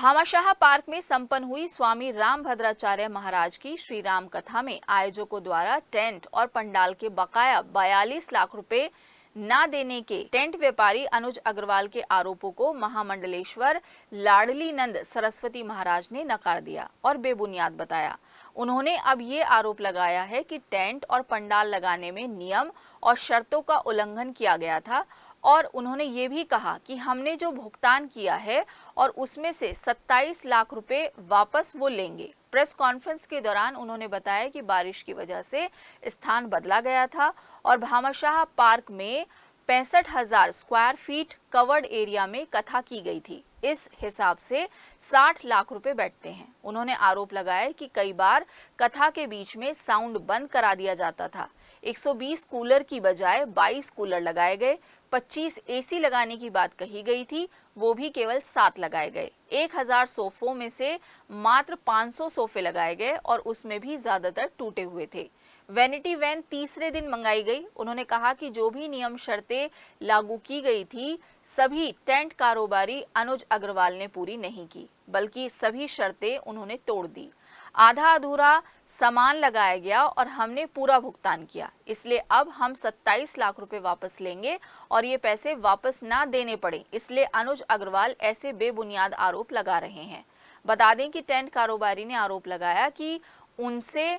Bhamashah park में संपन्न हुई स्वामी रामभद्राचार्य महाराज की श्री राम कथा में आयोजकों द्वारा टेंट और पंडाल के बकाया 42 लाख रुपए न देने के टेंट व्यापारी अनुज अग्रवाल के आरोपों को महामंडलेश्वर लाडली नंद सरस्वती महाराज ने नकार दिया और बेबुनियाद बताया। उन्होंने अब ये आरोप लगाया है कि टेंट और पंडाल लगाने में नियम और शर्तों का उल्लंघन किया गया था और उन्होंने ये भी कहा कि हमने जो भुगतान किया है और उसमें से 27 लाख रुपए वापस वो लेंगे। प्रेस कॉन्फ्रेंस के दौरान उन्होंने बताया कि बारिश की वजह से स्थान बदला गया था और भामाशाह पार्क में 65,000 स्क्वायर फीट कवर्ड एरिया में कथा की गई थी। इस हिसाब से 60 लाख रुपए बैठते हैं। उन्होंने आरोप लगाया कि कई बार कथा के बीच में साउंड बंद करा दिया जाता था। 120 कूलर की बजाय 22 कूलर लगाए गए। 25 एसी लगाने की बात कही गई थी, वो भी केवल 7 लगाए गए। 1000 सोफों में से मात्र 500 सोफे लगाए गए और उसमें भी ज्यादातर टूटे हुए थे। वैनिटी वैन तीसरे दिन मंगाई गई। उन्होंने कहा कि जो भी नियम शर्तें लागू की गई थी सभी टेंट कारोबारी अनुज अग्रवाल ने पूरी नहीं की, बल्कि सभी शर्तें उन्होंने तोड़ दी। आधा अधूरा सामान लगाया गया और हमने पूरा भुगतान किया, इसलिए अब हम 27 लाख रुपए वापस लेंगे और ये पैसे वापस ना देने पड़े, इसलिए अनुज अग्रवाल ऐसे बेबुनियाद आरोप लगा रहे हैं। बता दें कि टेंट कारोबारी ने आरोप लगाया कि उनसे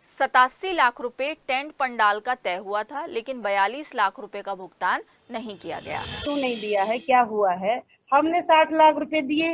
87 लाख रुपए टेंट पंडाल का तय हुआ था, लेकिन 42 लाख रुपए का भुगतान नहीं किया गया। क्यों नहीं दिया है, क्या हुआ है? हमने 60 लाख रुपए दिए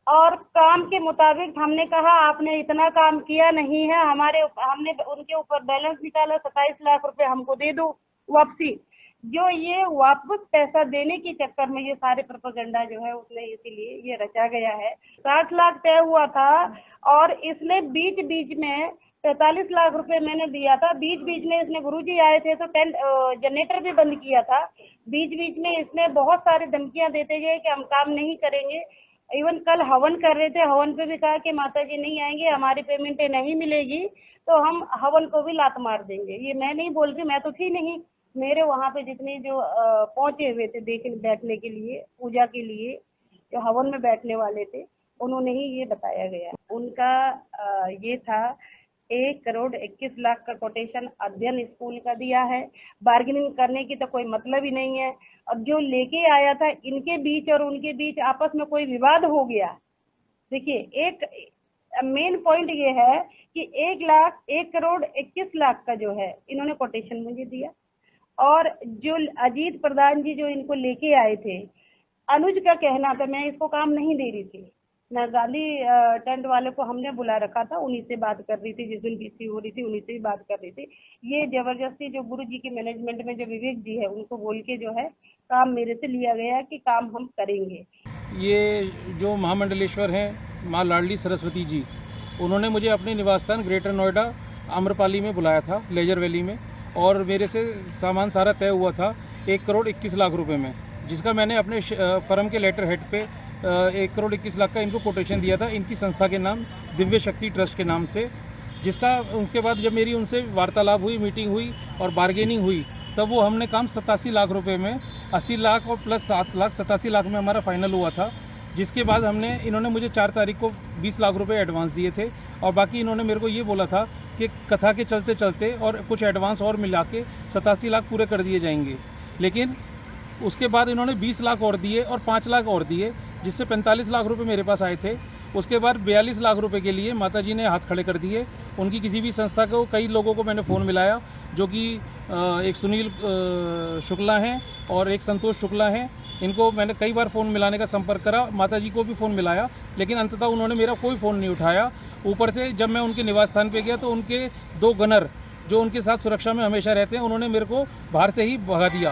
और काम के मुताबिक हमने कहा आपने इतना काम किया नहीं है, हमने उनके ऊपर बैलेंस निकाला, 27 लाख रुपए हमको दे दो वापसी। जो ये वापस पैसा देने के चक्कर में ये सारे प्रोपेगेंडा जो है उसने इसीलिए ये रचा गया है। 60 लाख तय हुआ था और इसने बीच बीच में 45 लाख रुपए मैंने दिया था। बीच बीच में इसने गुरुजी आए थे तो जनरेटर भी बंद किया था। बीच बीच में इसने बहुत सारी धमकियां देते गए कि हम काम नहीं करेंगे। इवन कल हवन कर रहे थे, हवन पे भी कहा कि माता जी नहीं आएंगे, हमारी पेमेंट नहीं मिलेगी तो हम हवन को भी लात मार देंगे। ये मैं नहीं बोल रही, मैं तो थी नहीं, मेरे वहां पे जितने जो पहुंचे हुए थे देखने बैठने के लिए, पूजा के लिए, जो हवन में बैठने वाले थे, उन्होंने ही ये बताया गया। उनका ये था 1,21,00,000 का कोटेशन अध्ययन स्कूल का दिया है। बार्गेनिंग करने की तो कोई मतलब ही नहीं है। अब जो लेके आया था इनके बीच और उनके बीच आपस में कोई विवाद हो गया। देखिए, एक मेन पॉइंट ये है कि 1,21,00,000 का जो है इन्होंने कोटेशन मुझे दिया और जो अजीत प्रधान जी जो इनको लेके आए थे, अनुज का कहना था मैं इसको काम नहीं दे रही थी। मैं गांधी टेंट वाले को हमने बुला रखा था, उन्हीं से बात कर रही थी, जिस दिन बीसी हो रही थी उन्हीं से ही बात कर रही थी। ये जबरदस्ती जो गुरु जी की मैनेजमेंट में जो विवेक जी है उनको बोल के जो है काम मेरे से लिया गया कि काम हम करेंगे। ये जो महामंडलेश्वर हैं माँ लाडली सरस्वती जी, उन्होंने मुझे अपने निवास स्थान ग्रेटर नोएडा आम्रपाली में बुलाया था, लेजर वैली में, और मेरे से सामान सारा तय हुआ था 1,21,00,000 रुपए में, जिसका मैंने अपने फर्म के लेटर हेड पे 1,21,00,000 का इनको कोटेशन दिया था, इनकी संस्था के नाम दिव्य शक्ति ट्रस्ट के नाम से। जिसका उसके बाद जब मेरी उनसे वार्तालाप हुई, मीटिंग हुई और बार्गेनिंग हुई, तब वो हमने काम 87 लाख रुपए में 80 लाख और प्लस 7 लाख 87 लाख में हमारा फाइनल हुआ था। जिसके बाद इन्होंने मुझे 4 तारीख को 20 लाख रुपए एडवांस दिए थे और बाकी इन्होंने मेरे को ये बोला था कि कथा के चलते चलते और कुछ एडवांस और मिला के 87 लाख पूरे कर दिए जाएंगे। लेकिन उसके बाद इन्होंने 20 लाख और दिए और 5 लाख और दिए, जिससे 45 लाख रुपए मेरे पास आए थे। उसके बाद 42 लाख रुपए के लिए माता जी ने हाथ खड़े कर दिए। उनकी किसी भी संस्था को कई लोगों को मैंने फ़ोन मिलाया, जो कि एक सुनील शुक्ला हैं और एक संतोष शुक्ला हैं। इनको मैंने कई बार फ़ोन मिलाने का संपर्क करा, माता जी को भी फ़ोन मिलाया, लेकिन अंततः उन्होंने मेरा कोई फ़ोन नहीं उठाया। ऊपर से जब मैं उनके निवास स्थान पे गया तो उनके 2 गनर जो उनके साथ सुरक्षा में हमेशा रहते हैं, उन्होंने मेरे को बाहर से ही भगा दिया।